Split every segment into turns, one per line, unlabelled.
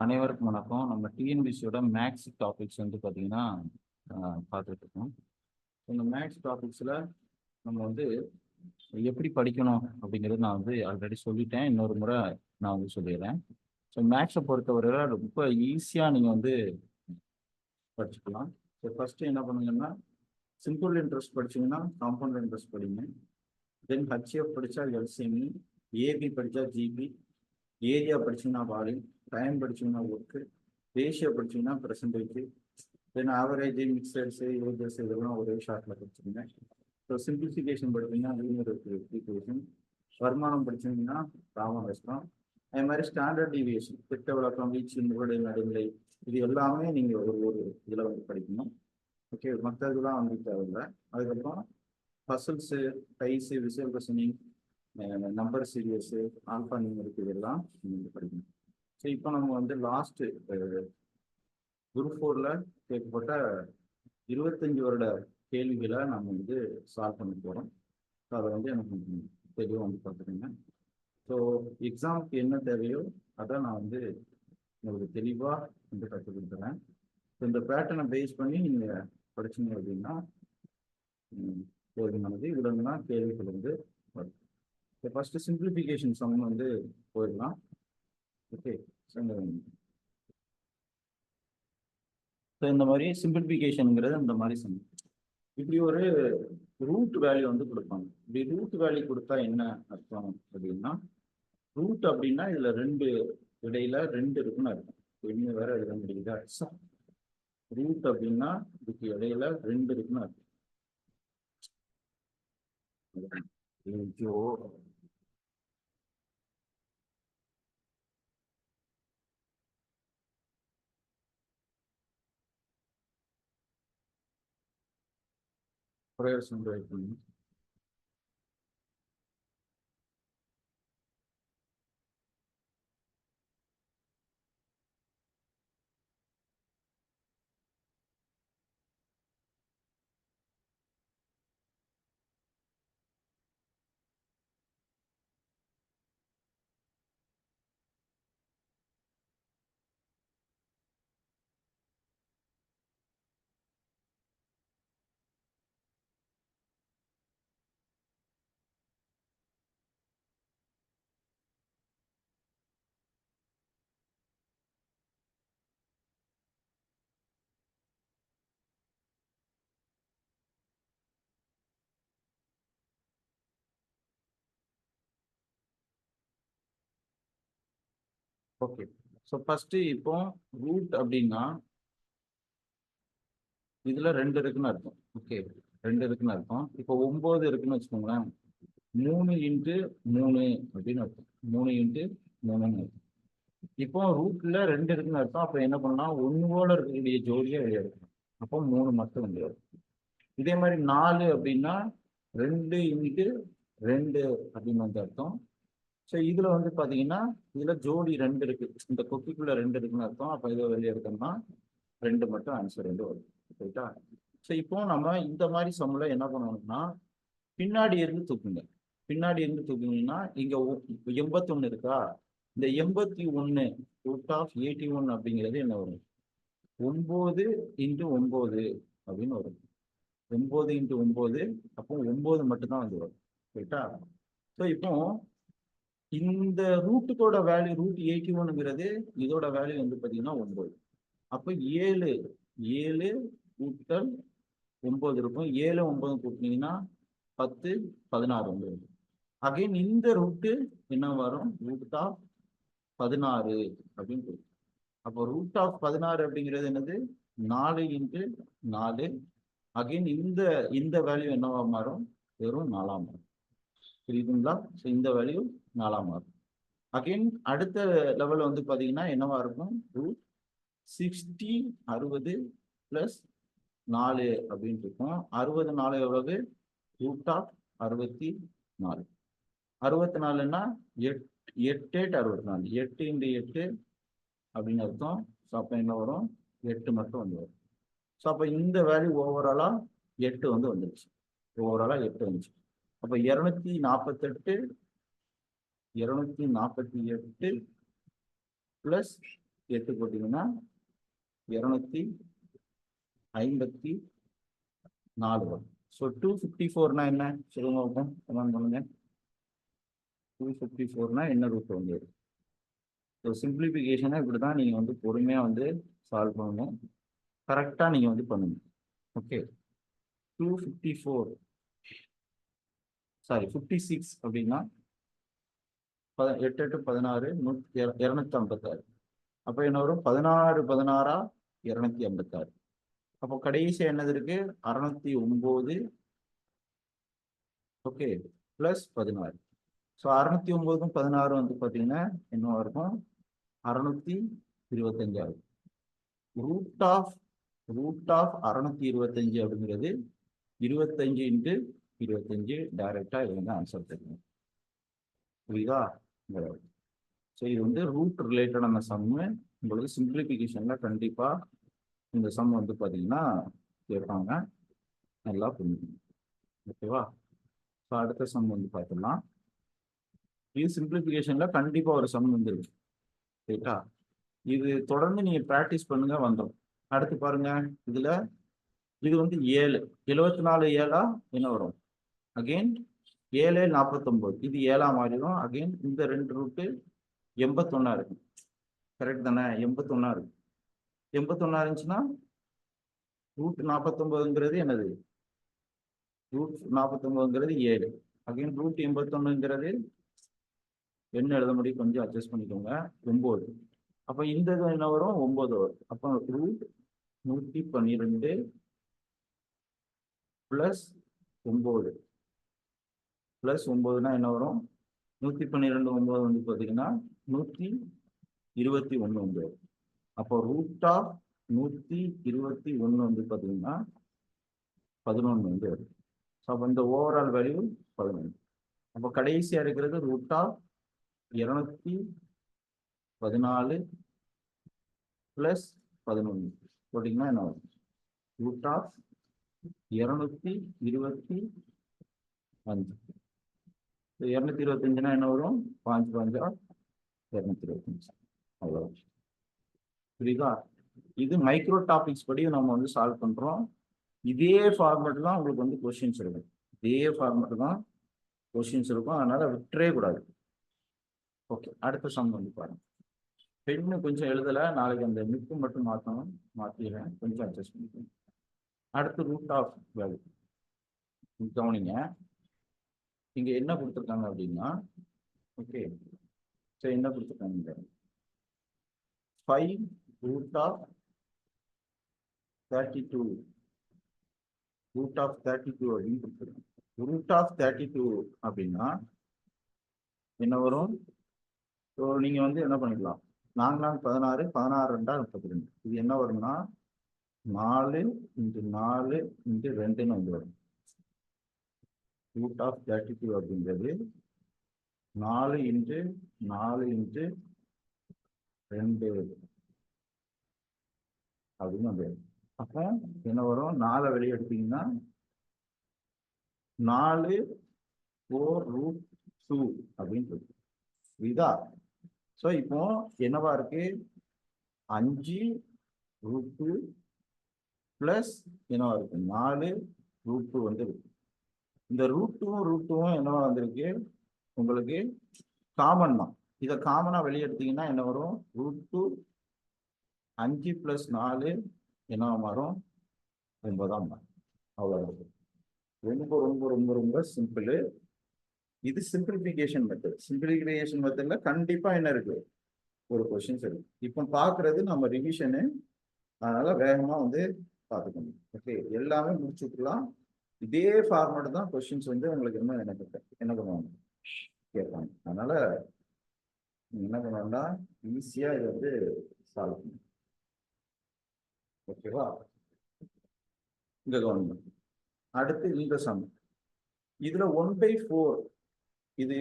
அனைவருக்கும் வணக்கம். நம்ம டிஎன்பிசியோட மேக்ஸ் டாபிக்ஸ் வந்து பார்த்தீங்கன்னா பார்த்துட்டு இருக்கோம். இந்த மேக்ஸ் டாபிக்ஸில் நம்ம வந்து எப்படி படிக்கணும் அப்படிங்கிறது நான் வந்து ஆல்ரெடி சொல்லிட்டேன். இன்னொரு முறை நான் வந்து சொல்லிடுறேன். ஸோ மேக்ஸை பொறுத்தவரை ரொம்ப ஈஸியாக நீங்கள் வந்து படிச்சுக்கலாம். ஸோ ஃபஸ்ட்டு என்ன பண்ணுங்கன்னா, சிம்பிள் இன்ட்ரெஸ்ட் படிச்சிங்கன்னா காம்பவுண்ட் இன்ட்ரெஸ்ட் படிங்க. தென் ஹச்எஃப் படித்தா எல்சிஎம்இ, ஏபி படித்தா ஜிபி, ஏரியா படிச்சிங்கன்னா வால்யூம், டைம் படிச்சிங்கன்னா ஒர்க்கு, ரேஷியோ படிச்சிங்கன்னா percentage, then average, mixtures, users இதெல்லாம் ஒரே ஷார்ட்டில் படிச்சிருங்க. ஸோ சிம்பிளிஃபிகேஷன் படிச்சிங்கன்னா லீனியர் ஈக்குவேஷன், வருமானம் படிச்சிங்கன்னா லாபம் நஷ்டம், அதே மாதிரி ஸ்டாண்டர்ட் டிவியேஷன், திட்ட விளக்கம், வீச்சு, முகடு, நடுநிலை, இது எல்லாமே நீங்கள் ஒரு இதில் வந்து படிக்கணும். ஓகே, மற்ற இதெல்லாம் வந்து தேவையில்லை. அதுக்கப்புறம் puzzles, dice, visual reasoning, number series, alpha numeric இதெல்லாம் நீங்கள் படிக்கணும். ஸோ இப்போ நம்ம வந்து லாஸ்ட்டு குரூப் 4ல் கேட்கப்பட்ட 25 வருட கேள்விகளை நம்ம வந்து சால்வ் பண்ணி போகிறோம். ஸோ அதை வந்து எனக்கு தெளிவாக வந்து பார்த்துக்கோங்க. ஸோ எக்ஸாமுக்கு என்ன தேவையோ அதை நான் வந்து உங்களுக்கு தெளிவாக வந்து கற்றுக் கொடுத்துறேன். ஸோ இந்த பேட்டர்னை பேஸ் பண்ணி நீங்கள் படிச்சிங்க அப்படின்னா போதுமானது. இதில் இருந்தால் கேள்விகள் வந்து வரும். ஸோ ஃபஸ்ட்டு சிம்பிளிஃபிகேஷன் சம் வந்து போயிடலாம். ஓகே, ஸோ இந்த மாதிரி சிம்பிளிஃபிகேஷனுங்கிறது இந்த மாதிரி சம். இப்படி ஒரு ரூட் வேல்யூ வந்து கொடுப்பாங்க. இப்படி ரூட் வேல்யூ கொடுத்தா என்ன அர்த்தம் அப்படின்னா, ரூட் அப்படின்னா இதுல இடையில ரெண்டு இருக்குன்னு அர்த்தம். இன்னும் வேற எழுத முடியுதா? ரூட் அப்படின்னா இதுக்கு இடையில ரெண்டு இருக்குன்னு அர்த்தம். ஓகே, ஸோ ஃபர்ஸ்ட் இப்போ ரூட் அப்படின்னா இதுல ரெண்டு இருக்குன்னு அர்த்தம். ஓகே, ரெண்டு இருக்குன்னு அர்த்தம். இப்போ 9 இருக்குன்னு வச்சுக்கோங்களேன். 3 இன்ட்டு 3 அப்படின்னு அர்த்தம். 3 இன்ட்டு 3ன்னு அர்த்தம். இப்போ ரூட்ல ரெண்டு இருக்குன்னு அர்த்தம். அப்போ என்ன பண்ணலாம், ஒன்னோட இருக்கக்கூடிய ஜோடியை வெளியே எடுக்கணும். அப்போ 3 மட்டும் வெளியே எடுக்கணும். இதே மாதிரி 4 அப்படின்னா 2 இன்ட்டு 2 அப்படின்னு வந்து அர்த்தம். ஸோ இதுல வந்து பாத்தீங்கன்னா இதுல ஜோடி 2 இருக்கு, இந்த கொக்கிக்குள்ள 2 இருக்குன்னு அர்த்தம். அப்போ இதை வெளியே எடுத்தோம்னா 2 மட்டும் ஆன்சர் 2 வரும். ரைட்டா? ஸோ இப்போ நம்ம இந்த மாதிரி சம்ல என்ன பண்ணணும்னா, பின்னாடி இருந்து தூக்குங்க. பின்னாடி இருந்து தூக்குனீங்கன்னா இங்க 81 இருக்கா, இந்த 81 ரூட் ஆஃப் 81 அப்படிங்கிறது என்ன வரும், 9 இன்ட்டு 9 அப்படின்னு வரும். 9 இன்ட்டு 9, அப்போ 9 மட்டும்தான் வந்து வரும். ரைட்டா? ஸோ இப்போ இந்த ரூட்டுக்கோட வேல்யூ ரூட் 81ங்கிறது இதோட வேல்யூ வந்து பார்த்தீங்கன்னா 9. அப்போ 7 கூட்டல் 9 இருக்கும். 7 9 கூட்டினீங்கன்னா 10 16 வந்துடும். அகைன் இந்த ரூட்டு என்ன வரும், ரூட் ஆஃப் 16 அப்படின்னு கொடுக்கும். அப்போ ரூட் ஆஃப் 16 அப்படிங்கிறது என்னது, 4 இன்ட்டு 4. அகைன் இந்த வேல்யூ என்னவா மாறும், வெறும் 4 மாறும். புரியுதுங்களா? ஸோ இந்த வேல்யூ 4 மாறும். அகைன் அடுத்த லெவலில் வந்து பார்த்தீங்கன்னா என்னவா இருக்கும், ரூட் 60 60 + 4 அப்படின்னு இருக்கும். 64 எவ்வளவு, ரூட் ஆஃப் 64. 64ன்னா 8 8 64, 8 இன்ட்டு 8 அப்படின்னு அர்த்தம். ஸோ அப்போ என்ன வரும், 8 மட்டும் வந்து வரும். ஸோ அப்போ இந்த வேல்யூ ஓவராலா 8 வந்து வந்துருச்சு. ஓவராலா 8 வந்துச்சு. அப்போ 248 + 8 போட்டீங்கன்னா 254 வரும். ஸோ 254 என்ன சொல்லுங்க, கமெண்ட் பண்ணுங்க. 254 என்ன ரூட் வந்து? ஸோ சிம்பிளிஃபிகேஷனை இப்படி தான் நீங்கள் வந்து பொறுமையாக வந்து சால்வ் பண்ணணும். கரெக்டாக நீங்கள் வந்து பண்ணுங்க. ஓகே, 254 56 அப்படின்னா 8 8 16 256. அப்போ என்ன வரும்? 16 16 256. அப்போ கடைசி என்னது இருக்கு? 609. Okay, plus 16. ஸோ 609க்கும் 16 வந்து பார்த்தீங்கன்னா என்ன இருக்கும்? 625 ஆகும். ரூட் ஆஃப் 625 அப்படிங்கிறது 25 × 25. டைரக்டா இது வந்து ஆன்சர் தெரியும். புரியுதா? ஸோ இது வந்து ரூட் ரிலேட்டடான சம்மு. உங்களுக்கு சிம்பிளிஃபிகேஷன்ல கண்டிப்பா இந்த சம் வந்து பார்த்தீங்கன்னா கேட்பாங்க. நல்லா புரிஞ்சுக்கணும். ஓகேவா? ஸோ அடுத்த சம் வந்து பார்த்துடலாம். இது சிம்பிளிஃபிகேஷன்ல கண்டிப்பா ஒரு சம் வந்துருக்கு. ரைட்டா? இது தொடர்ந்து நீங்க ப்ராக்டிஸ் பண்ணுங்க, வந்துடும். அடுத்து பாருங்க, இதுல இது வந்து 7 74 7 என்ன வரும்? அகெயின் 7 49. இது 7 மாறிடும். அகெயின் இந்த 2 ரூட்டு 81 இருக்கு. கரெக்ட் தானே? 81 இருக்கு. 81 இருந்துச்சுன்னா ரூட் 49ங்கிறது என்னது? ரூட் 49ங்கிறது 7. அகெயின் ரூட் 81ங்கிறது என்ன எழுத முடியும்? கொஞ்சம் அட்ஜஸ்ட் பண்ணிக்கோங்க. 9. அப்போ இந்த இது என்ன வரும்? 9 வரும். அப்போ ரூட் 112 பிளஸ் 9 பிளஸ் 9னா என்ன வரும்? 112 9 வந்து பார்த்தீங்கன்னா 121 வந்து. அப்போ ரூட் ஆஃப் 121 வந்து பார்த்தீங்கன்னா 11 வந்து வரும். ஸோ அப்போ இந்த ஓவரால் வேல்யூ 11. அப்போ கடைசியாக இருக்கிறது ரூட் ஆஃப் 214 பிளஸ் 11 போட்டிங்கன்னா என்ன வரும்? Root of 225. 225னா என்ன வரும்? 5 5 225. அவ்வளோ. புரியுதா? இது மைக்ரோ டாபிக்ஸ் படி நம்ம வந்து சால்வ் பண்றோம். இதே ஃபார்மேட் தான் உங்களுக்கு வந்து கொஸ்டின்ஸ் இருக்கும். இதே ஃபார்மேட் தான் கொஸ்டின்ஸ் இருக்கும். அதனால விட்டுறே கூடாது. ஓகே, அடுத்த சம் வந்து பாருங்க. பெண்ணு கொஞ்சம் எழுதலை. நாளைக்கு அந்த மிக்கு மட்டும் மாற்றணும். மாற்றிடுறேன். கொஞ்சம் அட்ஜஸ்ட் பண்ணிக்கணும். அடுத்து ரூட் ஆஃப் வேல்யூ கவனிங்க. இங்க என்ன கொடுத்துருக்காங்க அப்படின்னா, ஓகே, சரி என்ன கொடுத்துருக்காங்க? 5 ரூட் ஆஃப் 32 அப்படின்னு கொடுத்துருக்காங்க. ரூட் ஆஃப் 32 அப்படின்னா என்ன வரும்? ஸோ நீங்க வந்து என்ன பண்ணிக்கலாம்? 4 16 16 2 32. இது என்ன வரும்னா 4 × 4 × 2ன்னு வந்து வரும். ரூட் ஆஃப் 32 அப்படிங்கிறது 4 × 4 × 2 அப்படின்னு வந்து. அப்போ என்ன வரும்? 4 வெளியே எடுத்தீங்கன்னா 4 4 √2 அப்படின்னு இருக்கு. இதா? ஸோ இப்போ என்னவா இருக்கு? 5 √2 பிளஸ் என்னவா இருக்கு? 4 √2 வந்து இருக்கு. இந்த √2 என்னவா வந்திருக்கு? உங்களுக்கு காமன் தான். இதை காமனா வெளியே எடுத்தீங்கன்னா என்ன வரும்? √2 5 + 4 என்னவா மாறும்? 9 மாறும். அவ்வளவுதான். ரொம்ப ரொம்ப ரொம்ப ரொம்ப சிம்பிள். இது சிம்பிளிஃபிகேஷன் மெத்தட். சிம்பிளிஃபிகேஷன் மெத்தட்ல கண்டிப்பா என்ன இருக்கு? ஒரு கொஸ்டின்ஸ் இருக்கு. இப்போ பார்க்கறது நம்ம ரிவிஷனு. அதனால வேகமா வந்து பார்த்துக்கணும். ஓகே, எல்லாமே முடிச்சுக்கலாம். இதே ஃபார்மேட் தான் கொஸ்டின்ஸ் வந்து உங்களுக்கு என்ன பண்ணுவாங்க? கேட்பாங்க. அதனால என்ன பண்ணணும்னா ஈஸியா இதை வந்து சால்வ் பண்ணணும். ஓகேவா? இந்த கவர்மெண்ட் அடுத்து இந்த சம். இதுல 1/4 இது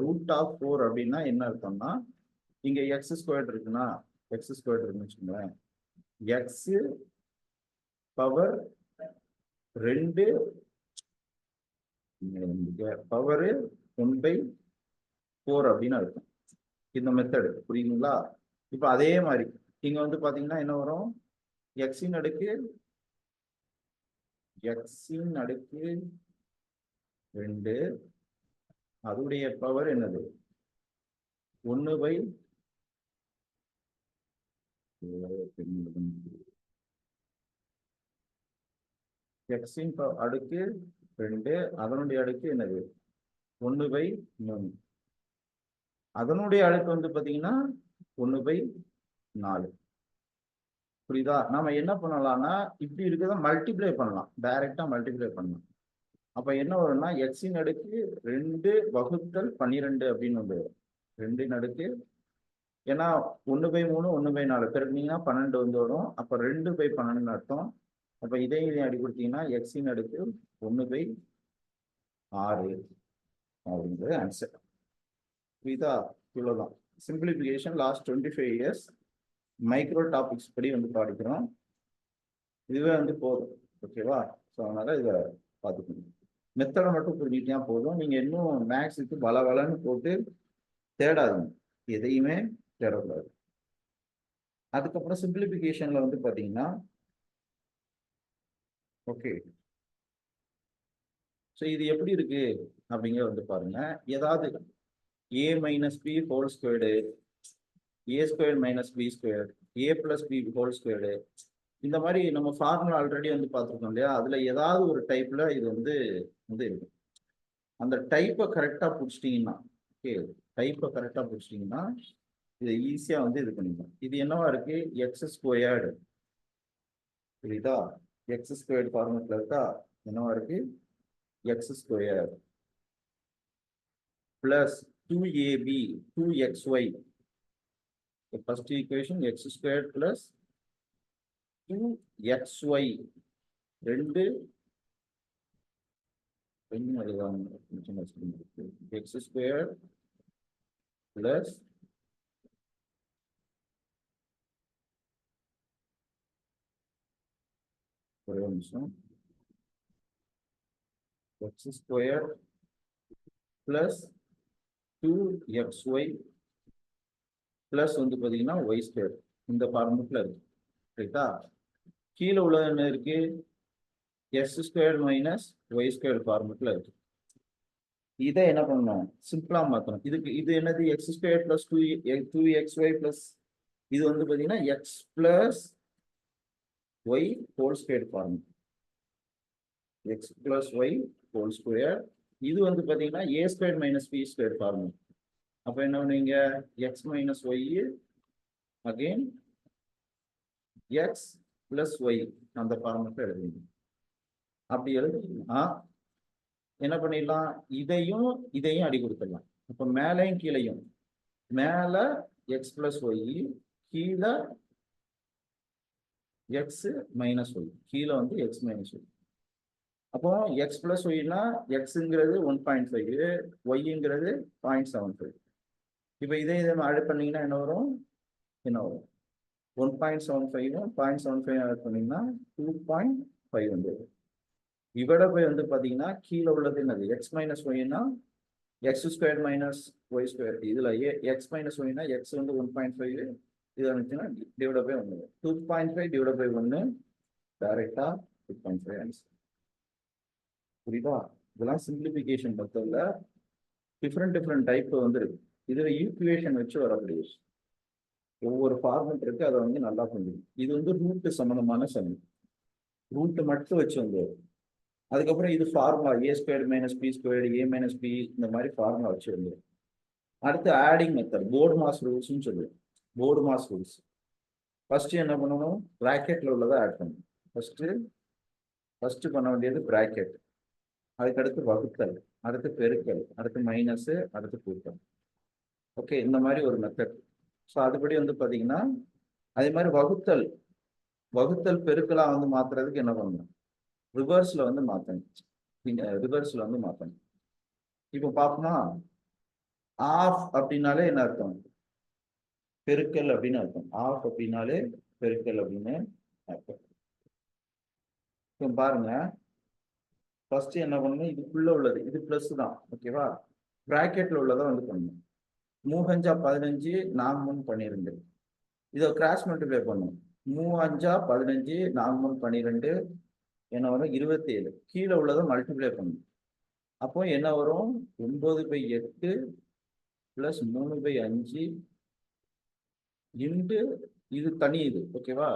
ரூட் ஆஃப் 4 அப்படின்னா என்ன அர்த்தம்னா, இங்க x² இருக்குன்னா, x² இருக்குன்னு வச்சுக்கோங்களேன். x பவர் 2 பவர் 1/4 அப்படின்னு அர்த்தம். இந்த மெத்தடு புரியுதுங்களா? இப்போ அதே மாதிரி இங்க வந்து பாத்தீங்கன்னா என்ன வரும், எக்ஸின் அடுக்கு 2, அதோடைய பவர் என்னது 1/, எக்ஸின் அடுக்கு 2, அதனுடைய அடுக்கு என்னது 1/3, அதனுடைய அடுக்கு வந்து பாத்தீங்கன்னா 1/4. புரியுதா? நாம என்ன பண்ணலாம்னா இப்படி இருக்கிறத மல்டிப்ளை பண்ணலாம், டைரக்டா மல்டிப்ளை பண்ணலாம். அப்ப என்ன வரும்னா எக்ஸின் அடுக்கு 2 வகுத்தல் 12 அப்படின்னு வந்து 2 அடுக்கு, ஏன்னா 1/3 1/4 பெருக்கினீங்கன்னா 12 வந்து வரும். அப்ப 2/12 அர்த்தம். அப்ப இதையும் அடி கொடுத்தீங்கன்னா எக்ஸின் அடுக்கு 1/6 அப்படிங்கிறது ஆன்சர். புரியுதா? இவ்வளவுதான் simplification. Last 25 years micro topics படி வந்து படிக்கிறோம். இதுவே வந்து போதும். ஓகேவா? ஸோ அதனால இதை பார்த்துக்கணும். மெத்தடை மட்டும் புரிஞ்சுக்கிட்டா போதும். நீங்க இன்னும் மேக்ஸுக்கு பலன்னு போட்டு தேடாதுங்க, எதையுமே தேடக்கூடாது. அதுக்கப்புறம் சிம்பிளிஃபிகேஷன்ல வந்து பாத்தீங்கன்னா ஓகே, ஸோ இது எப்படி இருக்கு அப்படிங்கிற வந்து பாருங்க. ஏதாவது a minus b whole squared, a² minus b square, a plus b whole squared, இந்த மாதிரி நம்ம ஃபார்முலா ஆல்ரெடி வந்து பார்த்துருக்கோம் இல்லையா? அதுல ஏதாவது ஒரு டைப்ல இது வந்து இருக்கும். அந்த டைப்பை கரெக்டா பிடிச்சிட்டீங்கன்னா, ஓகே, டைப்பை கரெக்டா பிடிச்சிட்டீங்கன்னா இதை ஈஸியா வந்து இது பண்ணிக்கலாம். இது என்னவா இருக்கு, x². புரியுதா? x² ஃபார்முலா இருக்கா? என்னவா இருக்கு, x² plus 2ab 2xy. The first equation x² plus 2xy 2 x² plus x² plus 2xy plus வந்து பாத்தீங்கன்னா y². இந்த ஃபார்முலா இருக்கு. ரைட்டா? கீழே உள்ள என்ன இருக்கு, x² மைனஸ் y² ஃபார்முலா இருக்கு. இதை என்ன பண்ணணும், சிம்பிளா மாத்தணும். இதுக்கு இது என்னது, x² plus 2xy plus இது வந்து பாத்தீங்கன்னா x plus y whole square formula. x plus y whole square. இது வந்து பாத்தீங்கன்னா a² மைனஸ் b² ஃபார்முலா. அப்ப என்ன பண்ணுவீங்க, x minus y again x plus y அந்த ஃபார்முலா எழுதுவீங்க. அப்படி எழுதுனா என்ன பண்ணிடலாம், இதையும் அடி கொடுத்துடலாம். அப்ப மேலையும் கீழையும், மேல x பிளஸ் ஒய், கீழே எக்ஸ் மைனஸ் ஒய், கீழே வந்து எக்ஸ் மைனஸ் ஒய். அப்போ எக்ஸ் பிளஸ் ஒய்னா எக்ஸுங்கிறது 1.5, ஒய்ங்கிறது 0.75. இப்போ இதை ஆட் பண்ணீங்கன்னா என்ன வரும், 1.75 0.75 ஆட் பண்ணீங்கன்னா 2.5 வந்து. இவட போய் வந்து பாத்தீங்கன்னா கீழே உள்ளது என்னது, X minus ஒய்னா x² minus y². இதுல எக்ஸ் மைனஸ் ஒய்னா எக்ஸ் வந்து 1.5, இது வந்துச்சுன்னா டிவைட் பை 1. 2.5 டிவைட் பை 1 டைரக்டா 2.5 ஆன்சர். புரியுதா? இதெல்லாம் சிம்பிளிஃபிகேஷன் மெத்தட்ல டிஃப்ரெண்ட் டைப் வந்து இருக்கு. இதுல ஈக்குவேஷன் வச்சு வரக்கூடிய ஒவ்வொரு ஃபார்மெட் இருக்கு, அதை வந்து நல்லா புரிஞ்சுக்கணும். இது வந்து ரூட் சம்பந்தமான சம், ரூட் மட்டும் வச்சு வந்து. அதுக்கப்புறம் இது formula a² minus b², a minus b, இந்த மாதிரி ஃபார்முலா வச்சு வந்து. அடுத்து ஆடிங் மெத்தட், போர்டு மாஸ் ரூல்ஸ்னு சொல்லுவோம். போர்டு மாஸ் ரூல்ஸ் ஃபர்ஸ்ட் என்ன பண்ணணும், பிராக்கெட்ல உள்ளதை ஆட் பண்ணணும். ஃபர்ஸ்ட் பண்ண வேண்டியது பிராக்கெட், அதுக்கடுத்து வகுத்தல், அடுத்து பெருக்கல், அடுத்து மைனஸ், அடுத்து கூட்டல். ஓகே, இந்த மாதிரி ஒரு மெத்தட். ஸோ அதுபடி வந்து பார்த்தீங்கன்னா அதே மாதிரி வகுத்தல் பெருக்கலா வந்து மாத்துறதுக்கு என்ன பண்ணணும், ரிவர்ஸ்ல வந்து மாத்தணும். இப்போ பார்ப்போமா, ஆஃப் அப்படின்னாலே என்ன அர்த்தம், பெருக்கல் அப்படின்னு அர்த்தம். ஆஃப் அப்படின்னாலே பெருக்கல் அப்படின்னு அர்த்தம். இப்போ பாருங்க, ஃபர்ஸ்ட் என்ன பண்ணணும், இதுக்குள்ள உள்ளது இது பிளஸ் தான், ஓகேவா? பிராக்கெட்ல உள்ளதை வந்து பண்ணணும். 3×5 15, 4×3 12. இதை கிராஸ் மல்டிப்ளை பண்ணும். 3 5 15, 4 3 12, என்ன வரும் 27. கீழே உள்ளதை மல்டிப்ளை பண்ணும். அப்போ என்ன வரும் 9/8 + 3/5 இன்டு இது தனி இது ஓகேவா.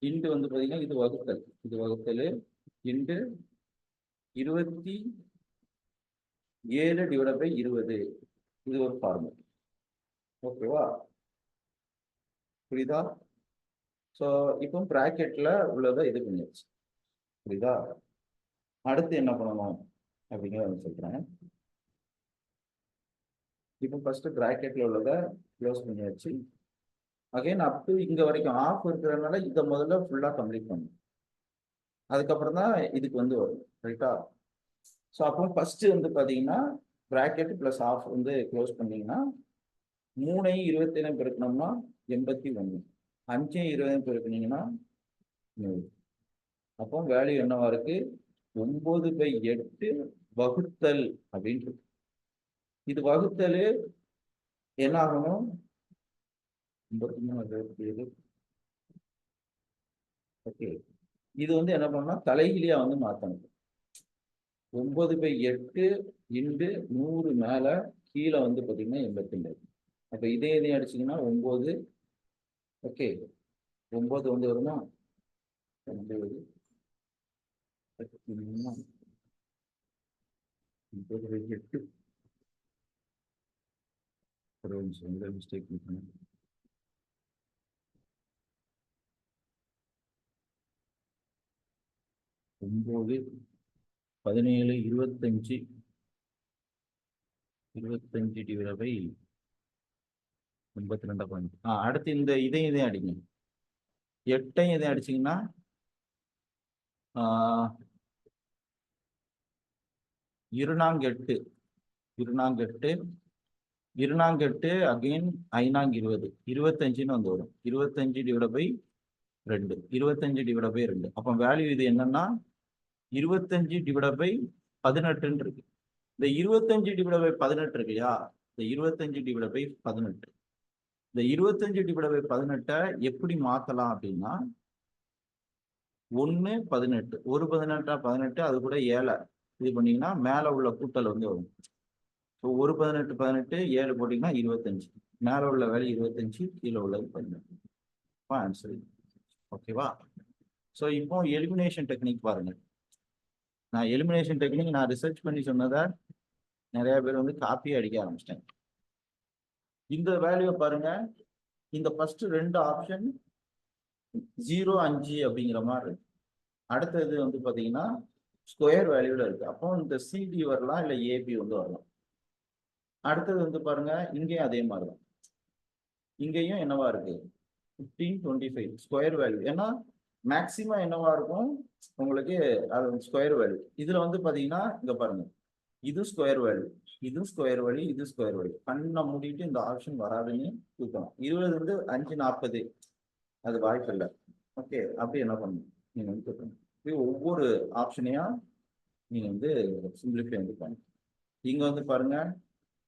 இன்டு வந்து பார்த்தீங்கன்னா இது வகுத்தல், இது வகுத்தல் இன்டு 27/20 இது ஒரு ஃபார்முலா ஓகேவா. புரியுதா? ஸோ இப்போ ப்ராக்கெட்ல உள்ளதை இது பண்ணியாச்சு. புரியுதா? அடுத்து என்ன பண்ணணும் அப்படிங்கிறத சொல்றேன். இப்போ ஃபர்ஸ்ட் ப்ராக்கெட்ல உள்ளதை க்ளோஸ் பண்ணியாச்சு. அகைன் அப் டு இங்க வரைக்கும் ஆஃப் இருக்கிறதுனால இதை முதல்ல ஃபுல்லா கம்ப்ளீட் பண்ணணும். அதுக்கப்புறம் தான் இதுக்கு வந்து வரும். ரைட்டா? ஸோ அப்போ ஃபர்ஸ்ட் வந்து பார்த்தீங்கன்னா ப்ராக்கெட் ப்ளஸ் ஆஃப் வந்து க்ளோஸ் பண்ணீங்கன்னா 3ஐயும் 27 பெருக்கணும்னா 81, 5ஐயும் 20 பெருக்கினீங்கன்னா 100. அப்போ வேல்யூ என்னவா இருக்கு 9/8 வகுத்தல் அப்படின்ட்டு. இது வகுத்தல் என்ன ஆகணும் 53 ஓகே. இது வந்து என்ன பண்ணா தலைகீழியா வந்து மாத்தணும். 9/8 இன்டு 100 மேல கீழே வந்து பார்த்தீங்கன்னா 82. அப்போ இதையும் அடிச்சிங்கன்னா 9 ஓகே. 9 வந்து வருமா 9 9/8 ஒரு நிமிஷம் மிஸ்டேக் பண்ணேன். 9 17 25 22/82. அடுத்து இந்த இதையும் அடிங்க. 8ஐயும் இதையும் அடிச்சிங்கன்னா 2×8 2×8 அகைன் 5×20 25ன்னு வந்து வரும். 25/2 25/2. அப்போ வேல்யூ இது என்னன்னா 25/18 இருக்கு. இந்த 25/18 இருக்கு இல்லையா, இந்த 25/18 இந்த 25/18 எப்படி மாத்தலாம் அப்படின்னா 1 18 1 18 18 அது கூட 7 இது பண்ணீங்கன்னா மேல உள்ள கூட்டல் வந்து வரும். ஸோ 1 18 18 7 போட்டீங்கன்னா 25. மேல உள்ள வேல்யூ 25, கீழே உள்ளது 18. ஆன்சர் ஓகேவா. ஸோ இப்போ எலிமினேஷன் டெக்னிக் பாருங்க. நான் எலிமினேஷன் டெக்னிக் நான் ரிசர்ச் பண்ணி சொன்னதை நிறைய பேர் வந்து காப்பி அடிக்க ஆரம்பிச்சிட்டாங்க. இந்த வேல்யூவை பாருங்க. இந்த ஃபர்ஸ்ட் 2 ஆப்ஷன் 0 5 அப்படிங்கிற மாதிரி இருக்கு. அடுத்தது வந்து பார்த்தீங்கன்னா ஸ்கொயர் வேல்யூல இருக்கு. அப்போ இந்த சிடி வரலாம், இல்லை ஏபி வந்து வரலாம். அடுத்தது வந்து பாருங்க இங்கேயும் அதே மாதிரி தான். இங்கேயும் என்னவா இருக்கு 15 25 ஸ்கொயர் வேல்யூ. ஏன்னா மேக்சிமம் என்னவா இருக்கும் உங்களுக்கு அது ஸ்கொயர் வேல்யூ. இதுல வந்து பாத்தீங்கன்னா இங்க பாருங்க இது ஸ்கொயர் வேல்யூ, இது ஸ்கொயர் வேல்யூ, இது ஸ்கொயர் வேல்யூ. கண்ணை மூடிட்டு இந்த ஆப்ஷன் வராதுன்னு தூக்கணும். 20 வந்து 5 40 அது வாய்ப்பு இல்லை. ஓகே, அப்படி என்ன பண்ணணும் நீங்க வந்து தூக்கணும். ஒவ்வொரு ஆப்ஷனையா நீங்க வந்து சிம்பிளிஃபை வந்து பண்ணணும். இங்க வந்து பாருங்க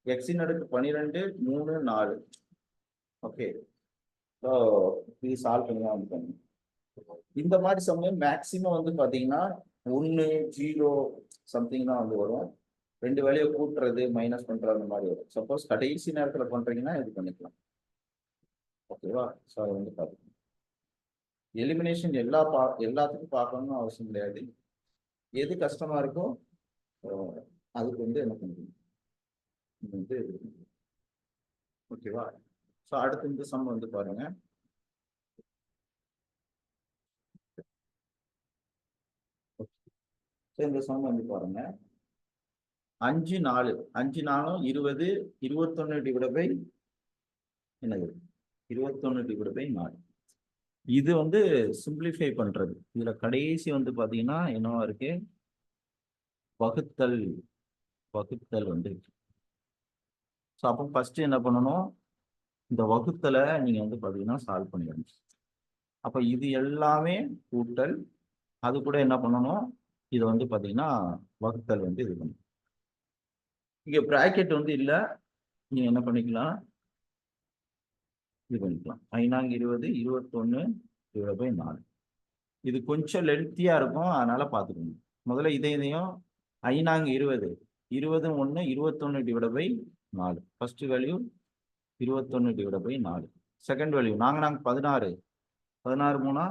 x-12 3 4. ஓகே, ஸோ இது சால்வ் பண்ணி தான் வந்து பண்ணணும். இந்த மாதிரி சமயம் மேக்சிமம் வந்து பாத்தீங்கன்னா 1 0 சம்திங் தான் வந்து வரும். 2 வேலையை கூட்டுறது மைனஸ் பண்றது அந்த மாதிரி வரும். சப்போஸ் கடைசி நேரத்தில் பண்றீங்கன்னா இது பண்ணிக்கலாம். ஓகேவா. ஸோ அதை வந்து பார்த்துக்கணும். எலிமினேஷன் எல்லாத்துக்கும் பார்க்கணும்னு அவசியம் கிடையாது. எது கஷ்டமா இருக்கோ அதுக்கு வந்து என்ன பண்ணுறீங்க வந்து ஓகேவா. ஸோ அடுத்து இந்த சம் வந்து பாருங்க. இந்த சம் வந்து பாருங்க 5 4 5 4 20 21 என்னது 21/4. இது வந்து சிம்பிளிஃபை பண்றது. இதுல கடைசி வந்து பாத்தீங்கன்னா என்னவா இருக்கு வகுத்தல் வந்து இருக்கு. ஸோ அப்போ ஃபர்ஸ்ட் என்ன பண்ணணும் இந்த வகுத்தலை நீங்க வந்து பாத்தீங்கன்னா சால்வ் பண்ணிடணும். அப்ப இது எல்லாமே கூட்டல், அது கூட என்ன பண்ணணும் இதை வந்து பாத்தீங்கன்னா வகுத்தல் வந்து இது பண்ணணும். இங்க பிராக்கெட் வந்து இல்லை, நீங்க என்ன பண்ணிக்கலாம் இது பண்ணிக்கலாம். 5×20 21 டிவைட் பை 4. இது கொஞ்சம் லென்த்தியா இருக்கும், அதனால பார்த்துக்கணும். முதல்ல இதையும் 5×20 20 1 21 divide by 4. First value 21 divide by 4. Second value 4×4 16 16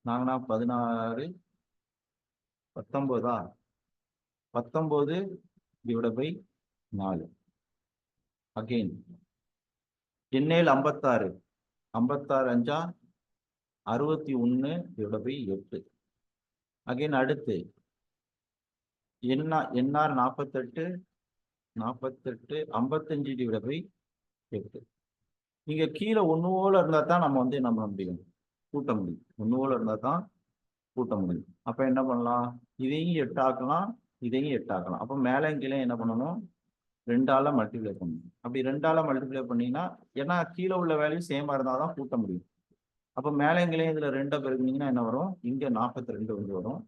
3 4×4 16 19 19 divide by 4. Again எண்ணேல் 56 56 5 61 டிவைட் பை 8. அகெயின் அடுத்து என்ஆர் 48 48 55 டிவைட் பை 8. நீங்க கீழே ஒன்று போல இருந்தா தான் நம்ம வந்து என்ன பண்ண முடியும், கூட்ட முடியும். ஒன்று போல இருந்தா தான் கூட்ட முடியும். அப்ப என்ன பண்ணலாம், இதையும் 8 ஆக்கலாம், இதையும் 8 ஆக்கலாம். அப்போ மேலே கீழே என்ன பண்ணணும், 2ஆல மல்டிப்ளை பண்ணணும். அப்படி 2ஆல மல்டிப்ளை பண்ணீங்கன்னா, ஏன்னா கீழே உள்ள வேல்யூ சேமா இருந்தால் தான் கூட்ட முடியும். அப்போ மேலே கீழே இதுல 2 பெருக்கினீங்கன்னா என்ன வரும், இங்க 42 வந்து வரும்.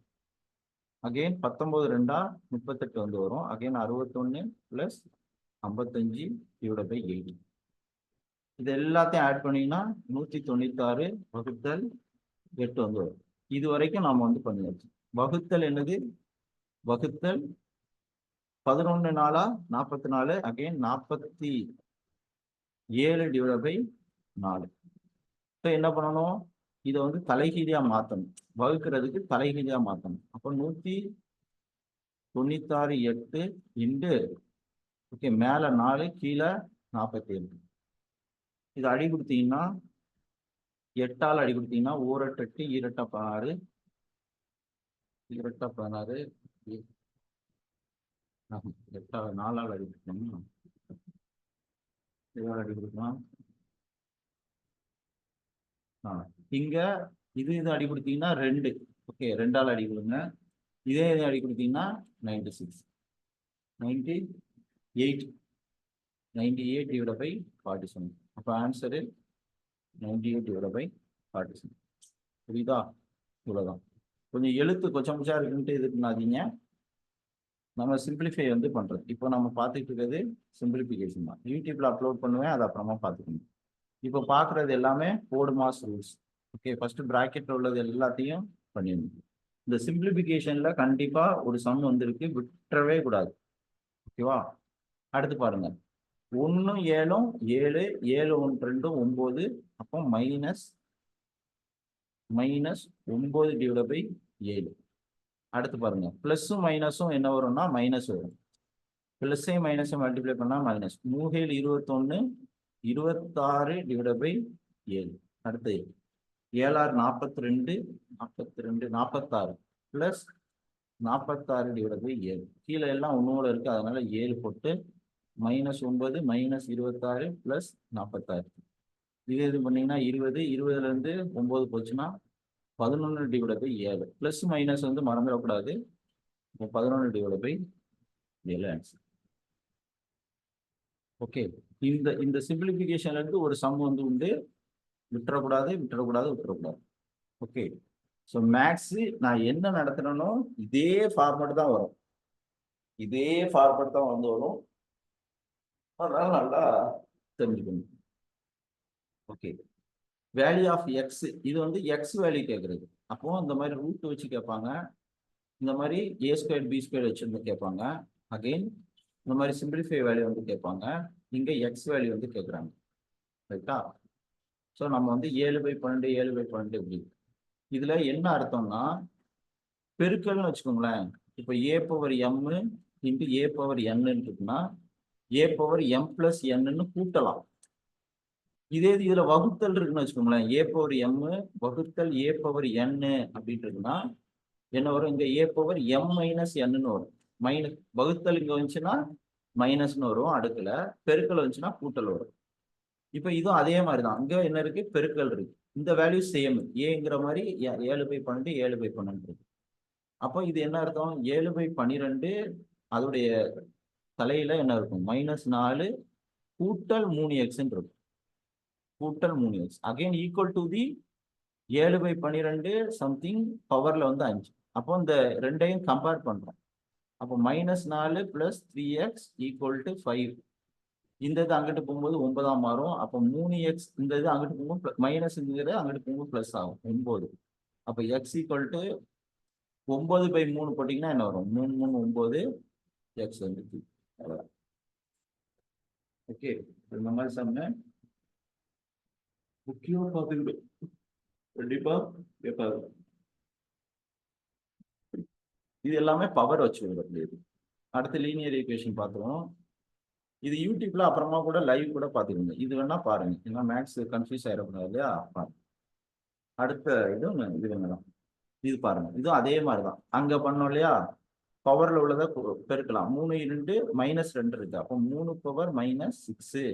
அகெயின் 19 2 38 வந்து வரும். Again 61 + 55 divide by 8. இது எல்லாத்தையும் ஆட் பண்ணீங்கன்னா 196 வகுத்தல் 8 வந்து வரும். இது வரைக்கும் நாம வந்து பண்ணியாச்சு. வகுத்தல் என்னது, வகுத்தல் 11 4 44. Again 47 divide by 4. இப்போ என்ன பண்ணணும், இதை வந்து தலைகீழியா மாற்றணும். வகுக்கிறதுக்கு தலைகீழியா மாற்றணும். அப்போ 196 8 இன்டு ஓகே மேலே 4 கீழே 47. இது அடி கொடுத்தீங்கன்னா 8ஆல் அடி கொடுத்தீங்கன்னா 1 8 8 2 16 2 16 8 4ஆல் அடி கொடுத்தோம்னா இதால் அடி கொடுக்கலாம். இங்க இது அடி கொடுத்தீங்கன்னா 2 ஓகே 2ஆல் அடி கொடுங்க. இதே அடி கொடுத்தீங்கன்னா 96 98 98 டிவைட் பை 47. அப்போ ஆன்சரு 98 டிவைட் பை 47. புரியுதா? இவ்வளோதான். கொஞ்சம் எழுத்து கொஞ்சம் இருக்குன்ட்டு இதுக்குனாதீங்க. நம்ம சிம்பிளிஃபை வந்து பண்றது. இப்போ நம்ம பார்த்துட்டு இருக்கிறது சிம்பிளிஃபிகேஷன் தான். யூடியூப்ல அப்லோட் பண்ணுவேன், அதை அப்புறமா பார்த்துக்கணும். இப்போ பார்க்குறது எல்லாமே BODMAS rules. Okay, first பிராக்கெட்ல உள்ளது எல்லாத்தையும் பண்ணிடணும். இந்த சிம்பிளிஃபிகேஷன்ல கண்டிப்பா ஒரு சம் வந்திருக்கு, விட்டுறவே கூடாது. ஓகேவா? அடுத்து பாருங்க, 1 7 7 7 1 2 9. அப்போ மைனஸ் 9 டிவைட் பை 7. அடுத்து பாருங்க, பிளஸும் மைனஸும் என்ன வரும்னா மைனஸ் வரும். பிளஸையும் மைனஸையும் மல்டிப்ளை பண்ணா மைனஸ். 3 21 26 divide by 7. அடுத்து 7 42 42 46 பிளஸ் 46 டிவைட் பை 7. கீழே எல்லாம் ஒன்னோட இருக்கு, அதனால 7 போட்டு -9 -26 பிளஸ் 46. இது பண்ணீங்கன்னா 20 20ல இருந்து 9 போச்சுன்னா 11 டிவைட் பை 7. பிளஸ் மைனஸ் வந்து மறந்துடக்கூடாது. 11 டிவைட் பை 7 ஆன்சர். ஓகே, இந்த சிம்பிளிஃபிகேஷன்ல இருந்து ஒரு சம் வந்து உண்டு, விட்டுறக்கூடாது. ஓகே, ஸோ மேக்ஸ் நான் என்ன நடத்துறேனோ இதே ஃபார்மேட் தான் வரும், வந்து வரும். அதனால நல்லா தெரிஞ்சுக்கணும். ஓகே, வேல்யூ ஆஃப் எக்ஸ், இது வந்து எக்ஸ் வேல்யூ கேட்கறது. அப்போ இந்த மாதிரி ரூட் வச்சு கேட்பாங்க, இந்த மாதிரி a² b² வச்சிருந்து கேட்பாங்க. அகெயின் இந்த மாதிரி சிம்பிளிஃபை வேல்யூ வந்து கேட்பாங்க. இங்க எக்ஸ் வேல்யூ வந்து கேட்குறாங்க. ரைட்டா? ஸோ நம்ம வந்து 7/12 7/12 இப்படி. இதுல என்ன அர்த்தம்னா பெருக்கல்னு வச்சுக்கோங்களேன். இப்போ a⁴m இன்ட்டு a⁴n இருக்குன்னா a⁴m + n கூட்டலாம். இதே இதுல வகுத்தல் இருக்குன்னு வச்சுக்கோங்களேன், a⁴m வகுத்தல் a⁴n அப்படின்ட்டு இருக்குன்னா என்ன வரும், இங்க a⁴m - n வரும். மைனஸ் வகுத்தல் இங்க வந்துச்சுன்னா மைனஸ்னு வரும் அடுக்குல, பெருக்கல் வந்துச்சுன்னா கூட்டல் வரும். இப்போ இதுவும் அதே மாதிரி தான், இங்க என்ன இருக்கு, பெருக்கல் இருக்கு. இந்த வேல்யூ சேம், ஏங்கிற மாதிரி 7/12 7/12 இருக்கு. அப்போ இது என்ன அர்த்தம், 7/12 அதோடைய தலையில என்ன இருக்கும், -4 கூட்டல் 3x இருக்கும். கூட்டல் 3x again equal to the 7/12 something பவர்ல வந்து 5. அப்போ இந்த ரெண்டையும் கம்பேர் பண்றோம். அப்போ -4 + 3x = 5. இந்த இது அங்கிட்டு போகும்போது 9 மாறும். அப்போ 3x இந்த இது அங்கிட்டு போகும்போது மைனஸ் அங்கிட்டு போகும்போது பிளஸ் ஆகும் 9. அப்போ x ஈக்குவல் டு 9/3 போட்டிங்கன்னா என்ன வரும்? 3 3 9 x வந்துச்சு. ஓகே, இந்த மாதிரி சொன்ன முக்கியமாக பார்த்துக்கிட்டு கண்டிப்பா கேட்பாங்க. இது எல்லாமே பவர் வச்சு வரக்கூடியது. அடுத்து லீனியர் ஈக்குவேஷன் பார்த்துருவோம். இது யூடியூப்ல அப்புறமா கூட லைவ் கூட பார்த்துக்கோங்க. இது வேணா பாருங்க, ஏன்னா மேக்ஸ் கன்ஃபியூஸ் ஆயிடக்கூடாது இல்லையா? அடுத்த இது வேணும். இது பாருங்க, இதுவும் அதே மாதிரி தான் அங்க பண்ணோம் இல்லையா? பவர்ல உள்ளதை பெருக்கலாம். 3 இன்ட்டு -2 இருக்கு. அப்போ 3 பவர் -6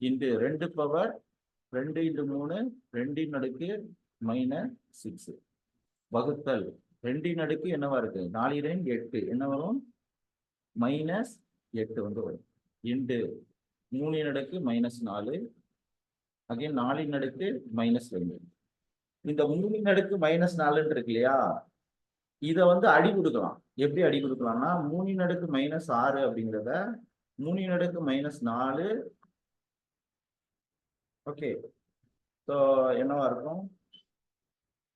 இன்ட்டு 2 பவர் 2 இன்ட்டு 3 2 அடுக்கு -6 வகுத்தல் 2 அடுக்கு என்னவா இருக்கு? 4 2 8 என்ன வரும்? -8 வந்து வரும். இன்ட்டு 3 அடுக்கு -4 அகைன் 4 அடுக்கு -2. இந்த 3 அடுக்கு -4 இருக்கு இல்லையா? இத வந்து அடி கொடுக்கலாம். எப்படி அடி கொடுக்கலாம்னா 3 அடுக்கு -6 அப்படிங்கிறத 3 அடுக்கு -4. ஓகே, ஸோ என்னவா இருக்கும்?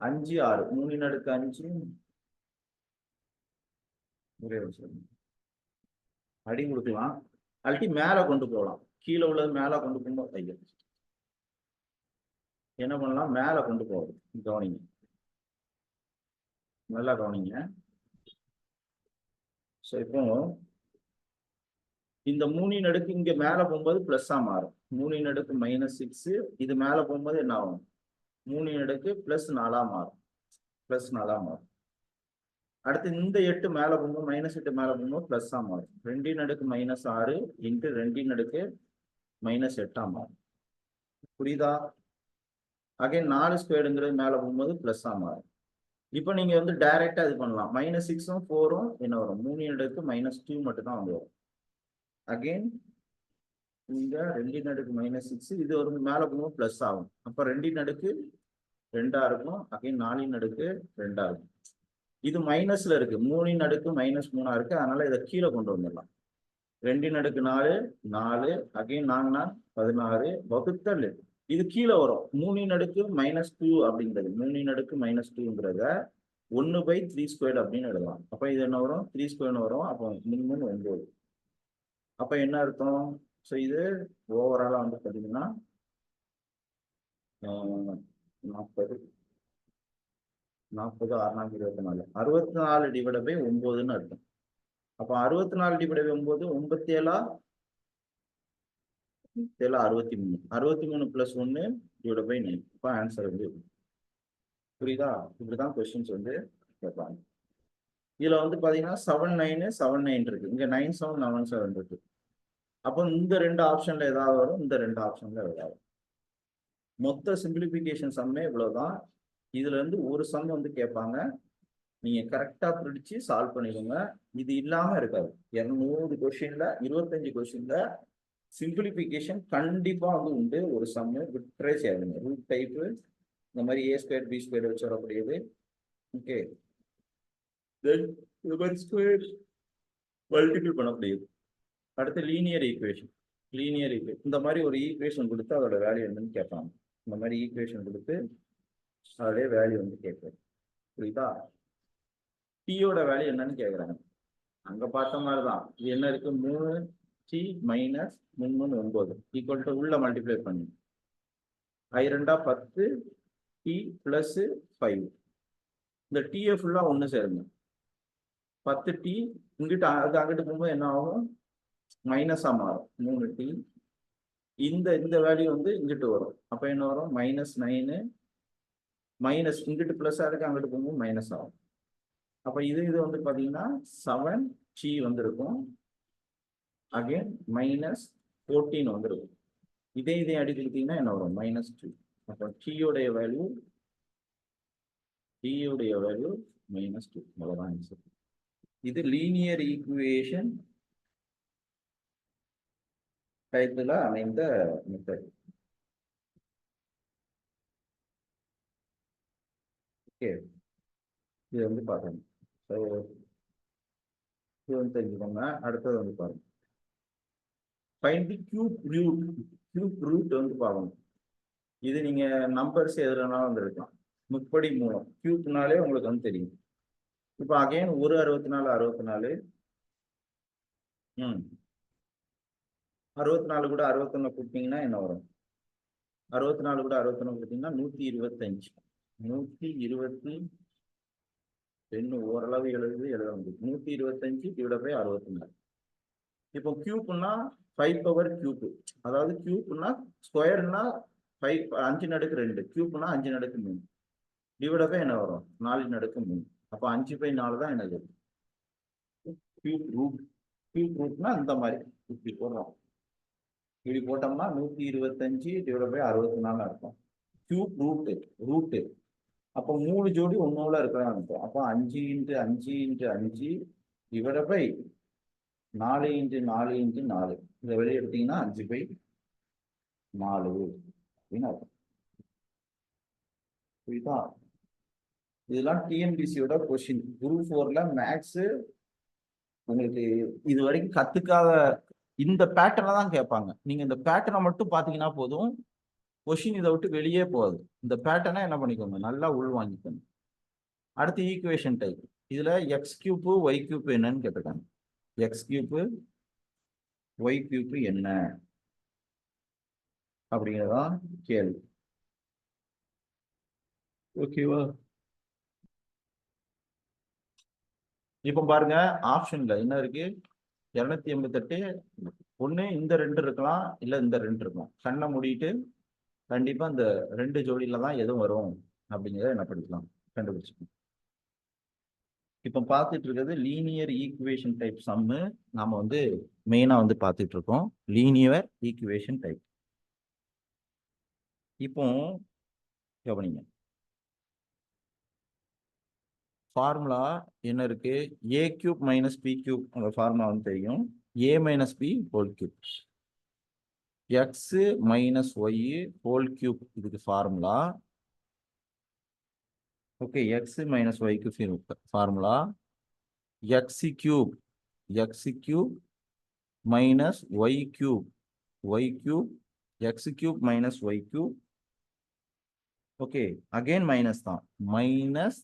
5 6 3 அடுக்கு 5 ஒரே விஷயம் அடி கொடுக்கலாம். அல்டி மேல கொண்டு போகலாம். கீழே உள்ளது மேல கொண்டு போகும்போது ஐயா என்ன பண்ணலாம்? மேல கொண்டு போகும். கவனிங்க, நல்லா கவனிங்க. ஸோ இப்போ இந்த 3 அடுக்கு இங்க மேல போகும்போது பிளஸ்ஸா மாறும். 3 அடுக்கு -6 இது மேல போகும்போது என்ன ஆகும்? 3 அடுக்கு +4 மாறும். +4 மாறும். அடுத்து இந்த 8 மேல போகும்போது -8 மேல போகும்போது பிளஸ்ஸா மாறும். 2 அடுக்கு -6 இன்ட்டு 2 அடுக்கு -8 மாறும். புரியுதா? அகைன் 4 ஸ்கொயர்டுங்கிறது மேல போகும்போது பிளஸ்ஸா மாறும். இப்போ நீங்க வந்து டைரக்டா இது பண்ணலாம். -6ம் 4ம் என்ன வரும்? 3 அடுக்கு -2 மட்டும் தான் வந்து வரும். அகைன் இங்க 2 அடுக்கு -6 இது ஒரு மேல போகும்போது பிளஸ் ஆகும். அப்ப 2 அடுக்கு 2 இருக்கும். அகைன் 4 அடுக்கு 2 இருக்கும். இது மைனஸ்ல இருக்கு. 3 அடுக்கு -3 இருக்கு. அதனால இதை கீழே கொண்டு வந்துடலாம். 2 அடுக்கு 4 4 அகைன் 4 16 வகுத்தல் இது கீழே வரும். 3 அடுக்கு -2 அப்படிங்கிறது 3 அடுக்கு -2ங்கிறத 1/3² அப்படின்னு எழுதலாம். அப்ப இது என்ன வரும்? 3² வரும். அப்போ மினிமம் 9. அப்ப என்ன அர்த்தம்? ஸோ இது ஓவராலா வந்து பார்த்தீங்கன்னா 40 40 6 24 64 டிவைட் பை 9ன்னு அர்த்தம். அப்ப 64 டிவைட் பை 9 9 7 63 63 + 1 டிவைட் பை 9. இப்போ ஆன்சர் வந்து புரியுதா? இப்படிதான் கொஸ்டின்ஸ் வந்து கேட்பாங்க. இதுல வந்து பாத்தீங்கன்னா 7 9 7 9 இருக்கு. இங்க 9 7 11 7 இருக்கு. அப்போ இந்த 2 ஆப்ஷன்ல ஏதாவது வரும், இந்த 2 ஆப்ஷன்ல ஏதாவது. மொத்த சிம்பிளிபிகேஷன் சம்மே இவ்வளவுதான். இதுல இருந்து ஒரு சம் வந்து கேட்பாங்க. நீங்க கரெக்டா பிடிச்சு சால்வ் பண்ணிக்கோங்க. இது இல்லாம இருக்காது. 200 கொஸ்டின்ல 25 கொஸ்டின்ல சிம்பிளிபிகேஷன் கண்டிப்பா வந்து உண்டு. ஒரு சம்மு விட்ரே செய்யாதுங்க. ரூட் டைப்பு இந்த மாதிரி A² B² வச்சு வரக்கூடியது. ஓகே, இந்த மாதிரி ஸ்கொயர் மல்டிபிள் பண்ணக்கூடியது. அடுத்து லீனியர் ஈக்குவேஷன். இந்த மாதிரி ஒரு ஈக்குவேஷன் கொடுத்து அதோட வேல்யூ என்னன்னு கேட்பாங்க. இந்த மாதிரி ஈக்குவேஷன் கொடுத்து அதோடைய வேல்யூ வந்து கேட்குறது. புரியுதா? டீயோட வேல்யூ என்னன்னு கேட்குறாங்க. அங்க பார்த்த மாதிரி தான் இது என்ன இருக்கு? 3t - 3 9 ஈக்குவல் டு உள்ள மல்டிப்ளை பண்ணி I2 10 t + 5. இந்த டீயை ஃபுல்லா ஒன்று சேருங்க. 10t இங்கிட்ட அது அங்கிட்டு போகும்போது என்ன ஆகும்? மைனஸா மாறும். 3t இந்த வேல்யூ வந்து இங்கிட்டு வரும். அப்ப என்ன வரும்? -9 மைனஸ் இங்கிட்டு பிளஸ் இருக்கு, அங்கிட்டு போகும்போது மைனஸ் ஆகும். அப்ப இது வந்து பாத்தீங்கன்னா 7t வந்து இருக்கும். அகைன் -14 வந்து இருக்கும். இதே அடிச்சு கொடுத்தீங்கன்னா என்ன வரும்? -2. அப்போ டீயோடைய வேல்யூ -2. அவ்வளவுதான் ஆன்சர். இது லீனியர் ஈக்குவேஷன் டைப்ல அமைந்த மெத்தட். ஓகே, இது வந்து பாருங்க. இது வந்து தெரிஞ்சுக்கோங்க. அடுத்தது வந்து பாருங்க. ஃபைண்ட் தி கியூப் ரூட் வந்து பார்க்கணும். இது நீங்க நம்பர்ஸ் எதுலனாலும் வந்துருக்கலாம். முப்படி மூலம் கியூப்னாலே உங்களுக்கு வந்து தெரியும். இப்போ அகைன் ஒரு 64 64 கூட 61 கொடுத்தீங்கன்னா என்ன வரும்? 64 கூட 61 கொடுத்தீங்கன்னா 125. 122 ஓரளவு எழுத முடியும். 125 டிவைட் பை 64. இப்போ கியூப்னா 5 பவர் கியூப், அதாவது கியூப்னா ஸ்கொயர்னா 5 நடுக்கு 2, கியூப்னா 5 நடுக்கு 3 டிவைட் பை என்ன வரும்? 4 நடுக்கு 3. அப்போ 5/4 தான் என்னது கியூப் ரூட். கியூப் ரூட்னா இந்த மாதிரி இப்படி போடுறோம். இப்படி போட்டோம்னா 125 டிவைட் பை 64 இருக்கும். Cube route. அப்போ 3 ஜோடி ஒன்னோட இருக்கிறதா இருக்கும். அப்போ 5 × 5 × 5 டிவைட் பை 4 × 4 × 4. இதை வெளியே எடுத்தீங்கன்னா 5/4 அப்படின்னு அர்த்தம். புரியுதா? இதெல்லாம் டிஎன்பிசியோட கொஸ்டின். குரூப் 4ல மேக்ஸ் உங்களுக்கு இது வரைக்கும் கத்துக்காத இந்த பேட்டர்னை தான் கேட்பாங்க. நீங்க இந்த பேட்டர்னை மட்டும் பாத்தீங்கன்னா போதும், கொஸ்டின் இதை விட்டு வெளியே போகாது. இந்த பேட்டர்னை என்ன பண்ணிக்கோங்க, நல்லா உள்வாங்கிக்கணும். அடுத்து ஈக்குவேஷன் டைப். இதுல x³ y³ என்னன்னு கேட்டிருக்காங்க. x³ y³ என்ன அப்படிங்கிறதான் கேள்வி. ஓகேவா? இப்ப பாருங்க, ஆப்ஷன்ல என்ன இருக்கு? 288. ஒண்ணு இந்த 2 இருக்கலாம், இல்ல இந்த 2 இருக்கும். கண்ணை மூடிட்டு கண்டிப்பா இந்த 2 ஜோடியில தான் எதுவும் வரும் அப்படிங்கிறத என்ன பண்ணிக்கலாம், கண்டுபிடிச்சிக்கணும். இப்ப பார்த்துட்டு இருக்கிறது லீனியர் ஈக்குவேஷன் டைப் சம்மு. நாம வந்து மெயினா வந்து பார்த்துட்டு இருக்கோம் லீனியர் ஈக்குவேஷன் டைப். இப்போ கவனிங்க, ஃபார்முலா என்ன இருக்கு? a³ - p³ அந்த ஃபார்முலா வந்து தெரியும். a - b whole cube, x - y whole cube இதுக்கு formula. Okay, x - y formula x³ minus y³ x³ minus y³. Okay, again minus தான். Minus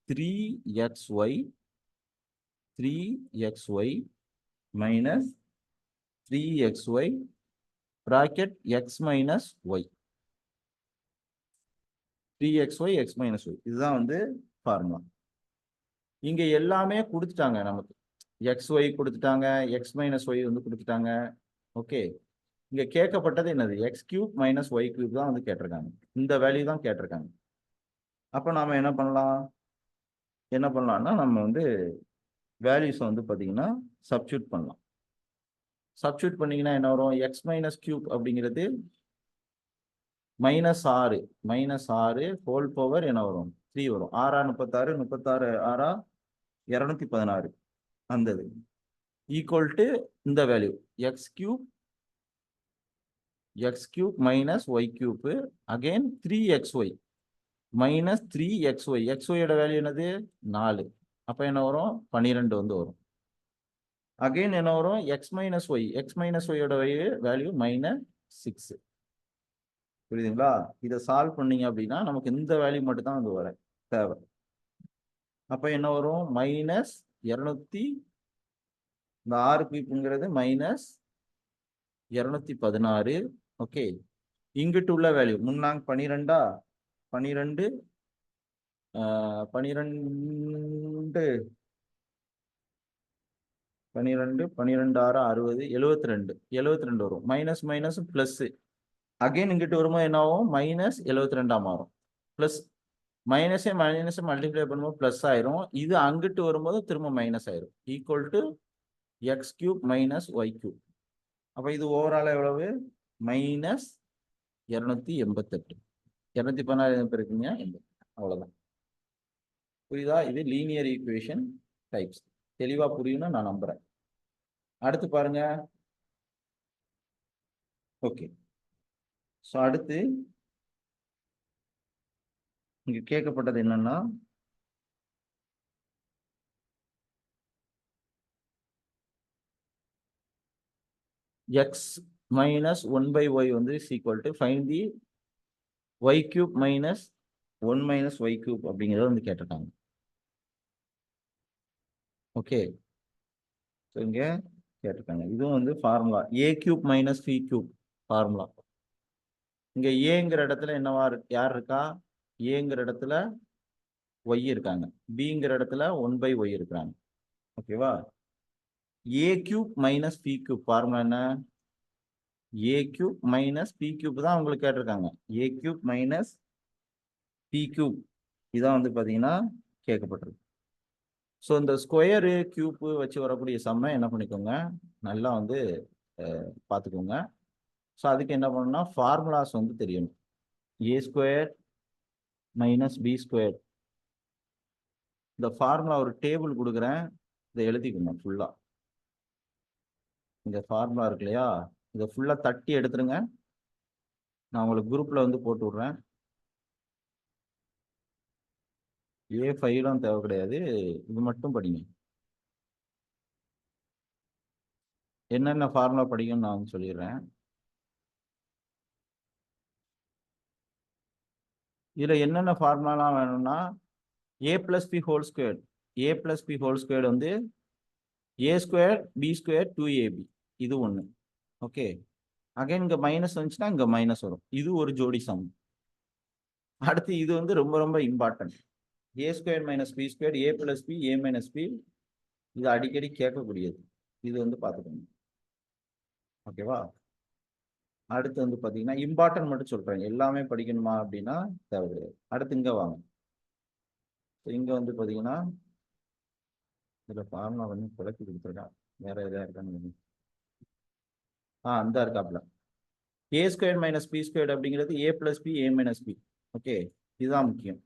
3xy minus 3xy bracket x minus y. 3xy x minus y இதுதான் வந்து formula. இங்க எல்லாமே கொடுத்துட்டாங்க நமக்கு. xy கொடுத்துட்டாங்க, x minus y வந்து கொடுத்துட்டாங்க. ஓகே, இங்க கேட்கப்பட்டது என்னது? x³ minus y³ தான் வந்து கேட்டிருக்காங்க. இந்த வேல்யூ தான் கேட்டிருக்காங்க. அப்ப நாம என்ன பண்ணலாம்னா நம்ம வந்து வேல்யூஸ் வந்து பாத்தீங்கன்னா சப்ஸ்டிட்யூட் பண்ணலாம். சப்ஸ்டிட்யூட் பண்ணீங்கன்னா என்ன வரும்? x minus cube அப்படிங்கிறது -6 ஹோல் பவர் என்ன வரும்? 3 வரும். 6 36 6 216 அந்த ஈக்குவல் டு இந்த value x³ minus y³ again 3xy minus 3xy. xy ஓட வேல்யூ என்னது? 4. அப்ப என்ன வரும்? 12 வந்து வரும். அகைன் என்ன வரும்? x minus y ஓட வேல்யூ -6. புரியுதுங்களா? இதை சால்வ் பண்ணீங்க அப்படின்னா நமக்கு இந்த வேல்யூ மட்டும் தான் வந்து வர தேவை. அப்ப என்ன வரும்? -200. இந்த 6 பீப்புங்கிறது -216. ஓகே, இங்கிட்டு உள்ள வேல்யூ முன்னாங்க 12 12 12 6 60 72 வரும். Minus minus plus. அகைன் இங்கிட்டு வரும்போது என்ன ஆகும்? -72 மாறும். பிளஸ் மைனஸே மல்டிப்ளை பண்ணும்போது பிளஸ் ஆயிரும். இது அங்கிட்டு வரும்போது திரும்ப மைனஸ் ஆயிரும். Equal to x³ minus y³. அப்ப இது ஓவரால் எவ்வளவு? -288. 216 இருக்குங்க. அவ்வளவுதான். புரியுதா? இது லீனியர் ஈக்குவேஷன் டைப்ஸ். தெளிவா புரியும்னு நான் நம்புறேன். அடுத்து பாருங்க. ஓகே, ஸோ அடுத்து இங்க கேட்கப்பட்டது என்னன்னா, எக்ஸ் மைனஸ் 1/y வந்து is equal to find the y cube minus 1 minus y cube அப்படிங்கிறத வந்து கேட்டிருக்காங்க. ஓகே, ஸோ இங்கே கேட்டிருக்காங்க. இதுவும் வந்து formula a cube minus b cube formula. இங்கே ஏங்கிற இடத்துல என்னவா யார் இருக்கா? ஏங்கிற இடத்துல ஒய் இருக்காங்க, பிங்கிற இடத்துல 1/y இருக்கிறாங்க. ஓகேவா? A cube minus b cube formula என்ன? A cube minus b cube தான் உங்களுக்கு கேட்டிருக்காங்க. A cube minus b cube இதான் வந்து பார்த்தீங்கன்னா கேட்கப்பட்டிருக்கு. ஸோ இந்த ஸ்கொயரு கியூப்பு வச்சு வரக்கூடிய சம்மை என்ன பண்ணிக்கோங்க, நல்லா வந்து பார்த்துக்கோங்க. ஸோ அதுக்கு என்ன பண்ணணும்னா ஃபார்முலாஸ் வந்து தெரியணும். ஏ ஸ்கொயர் மைனஸ் பி ஸ்கொயர், இந்த ஃபார்முலா ஒரு டேபிள் கொடுக்குறேன், இதை எழுதிக்கணும் ஃபுல்லாக. இந்த ஃபார்முலா இருக்கு இல்லையா, இதை ஃபுல்லாக தட்டி எடுத்துருங்க. நான் உங்களுக்கு குரூப்பில் வந்து போட்டு விட்றேன். ஏ ஃபைலும் தேவை கிடையாது, இது மட்டும் படிங்க. என்னென்ன ஃபார்முலா படிக்கணும்னு நான் சொல்லிடுறேன். இதில் என்னென்ன ஃபார்முலாலாம் வேணும்னா ஏ plus b whole square, a plus b whole square வந்து ஏ ஸ்கொயர் பி ஸ்கொயர் 2ab, இது ஒன்று. ஓகே, அகைன் இங்கே மைனஸ் வந்துச்சுன்னா இங்கே மைனஸ் வரும். இது ஒரு ஜோடி சம். அடுத்து இது வந்து ரொம்ப ரொம்ப important, A square minus b square a plus b a minus B. இது அடிக்கடி கேட்கக்கூடியது, இது வந்து பார்த்துக்கோங்க. ஓகேவா? அடுத்து வந்து பார்த்தீங்கன்னா இம்பார்ட்டன்ட் மட்டும் சொல்கிறேன், எல்லாமே படிக்கணுமா அப்படின்னா தேவை கிடையாது. அடுத்து இங்கே வாங்க. இங்கே வந்து பார்த்தீங்கன்னா இதில் ஃபார்முலா வந்து குழப்பி கொடுத்துருக்கா, வேற எதாவது இருக்கான்னு. அந்த இருக்காப்புல ஏ ஸ்கொயர் மைனஸ் பி ஸ்கொயர் அப்படிங்கிறது ஏ plus b a minus B. Okay, இதுதான் முக்கியம்.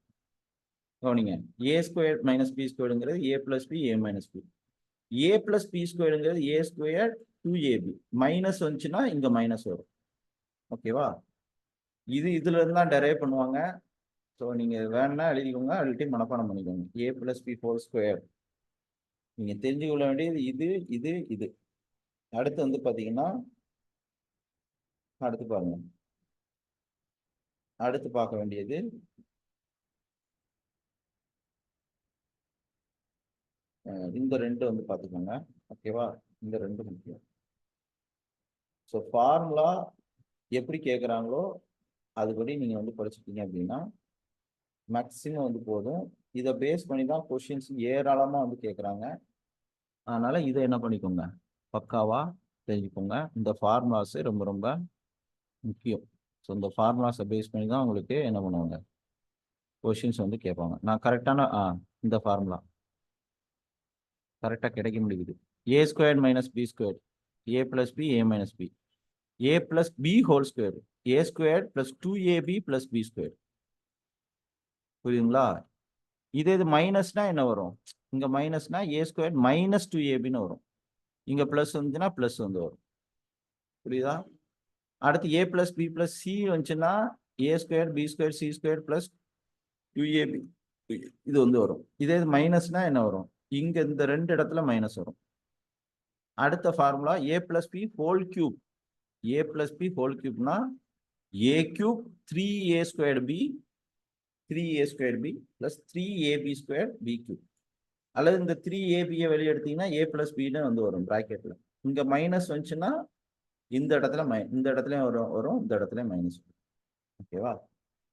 கவனிங்க, ஏ square minus B ஸ்கொயருங்கிறது A plus b a minus b. A plus B ஸ்கொயருங்கிறது A square 2ab. Minus வந்துச்சுன்னா இங்க மைனஸ் வரும். ஓகேவா? இதுல இருந்து தான் டெரைவ் பண்ணுவாங்க. ஸோ நீங்க வேணா எழுதிக்கோங்க, அல்ட்டி மனப்பாடம் பண்ணிக்கோங்க. ஏ பிளஸ் பி ஹோல் ஸ்கொயர் நீங்க தெரிஞ்சு கொள்ள வேண்டியது இது இது இது. அடுத்து வந்து பாத்தீங்கன்னா அடுத்து பாருங்க, அடுத்து பார்க்க வேண்டியது இந்த ரெண்டு வந்து பார்த்துக்கோங்க. ஓகேவா? இந்த ரெண்டு முக்கியம். ஸோ ஃபார்முலா எப்படி கேட்குறாங்களோ அதுபடி நீங்கள் வந்து படிச்சுட்டீங்க அப்படின்னா மேக்ஸிமம் வந்து போதும். இதை பேஸ் பண்ணி தான் கொஷின்ஸ் ஏராளமாக வந்து கேட்குறாங்க. அதனால இதை என்ன பண்ணிக்கோங்க, பக்காவாக தெரிஞ்சுக்கோங்க. இந்த ஃபார்முலாஸு ரொம்ப ரொம்ப முக்கியம். ஸோ இந்த ஃபார்முலாஸை பேஸ் பண்ணி தான் உங்களுக்கு என்ன பண்ணுவாங்க, கொஷின்ஸ் வந்து கேட்பாங்க. நான் கரெக்டான இந்த ஃபார்முலா கரெக்டாக கிடைக்க முடியுது. A square minus b square a plus b a minus b, a plus b whole square a square plus 2ab plus b square. புரியுதுங்களா? இது மைனஸ்னா என்ன வரும், இங்க மைனஸ்னா ஏ ஸ்கொயர் மைனஸ் 2abன்னு வரும். இங்க பிளஸ் வந்துச்சுன்னா பிளஸ் வந்து வரும். புரியுதா? அடுத்து a plus b plus c வந்துச்சுன்னா a square b square c square plus 2ab இது வந்து வரும். இதே மைனஸ்னா என்ன வரும், இங்க இந்த ரெண்டு இடத்துல மைனஸ் வரும். அடுத்த formula a plus b whole cube, a plus b whole கியூப்னா a cube 3a square b 3a square b plus 3ab square b cube. அல்லது இந்த 3ab வெளியே எடுத்தீங்கன்னா ஏ பிளஸ் பின்னு வந்து வரும் பிராக்கெட்ல. இங்க மைனஸ் வந்துச்சுன்னா இந்த இடத்துல இந்த இடத்துலயும் வரும் இந்த இடத்துல மைனஸ். ஓகேவா?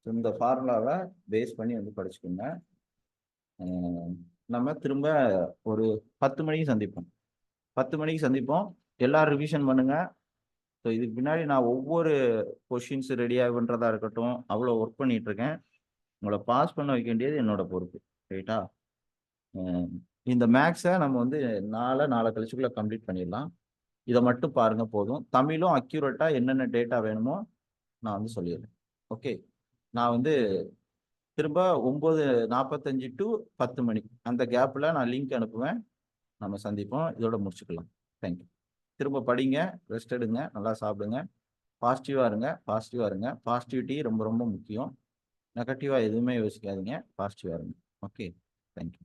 இந்த ஃபார்முலாவை பேஸ் பண்ணி வந்து படிச்சுக்கோங்க. நம்ம திரும்ப ஒரு 10 மணிக்கு சந்திப்போம். 10 மணிக்கு சந்திப்போம். எல்லாரும் ரிவிஷன் பண்ணுங்க. ஸோ இதுக்கு பின்னாடி நான் ஒவ்வொரு கொஷின்ஸ் ரெடியாக பண்ணுறதா இருக்கட்டும் அவ்வளோ ஒர்க் பண்ணிட்டு இருக்கேன். உங்களை பாஸ் பண்ண வைக்க வேண்டியது என்னோட பொறுப்பு. ரைட்டா? இந்த மேக்ஸை நம்ம வந்து நாளை கழிச்சுக்குள்ள கம்ப்ளீட் பண்ணிடலாம். இதை மட்டும் பாருங்க போதும். தமிழும் அக்யூரேட்டாக என்னென்ன டேட்டா வேணுமோ நான் வந்து சொல்லிடுறேன். ஓகே, நான் வந்து திரும்ப 9:45 டு 10 மணி அந்த கேப்பில் நான் லிங்க் அனுப்புவேன். நம்ம சந்திப்போம். இதோட முடிச்சுக்கலாம். தேங்க்யூ. திரும்ப படிங்க, ரெஸ்ட் எடுங்க, நல்லா சாப்பிடுங்க, பாசிட்டிவாக இருங்க. பாசிட்டிவிட்டி ரொம்ப ரொம்ப முக்கியம். நெகட்டிவாக எதுவுமே யோசிக்காதீங்க, பாசிட்டிவாக இருங்க. Okay, thank you.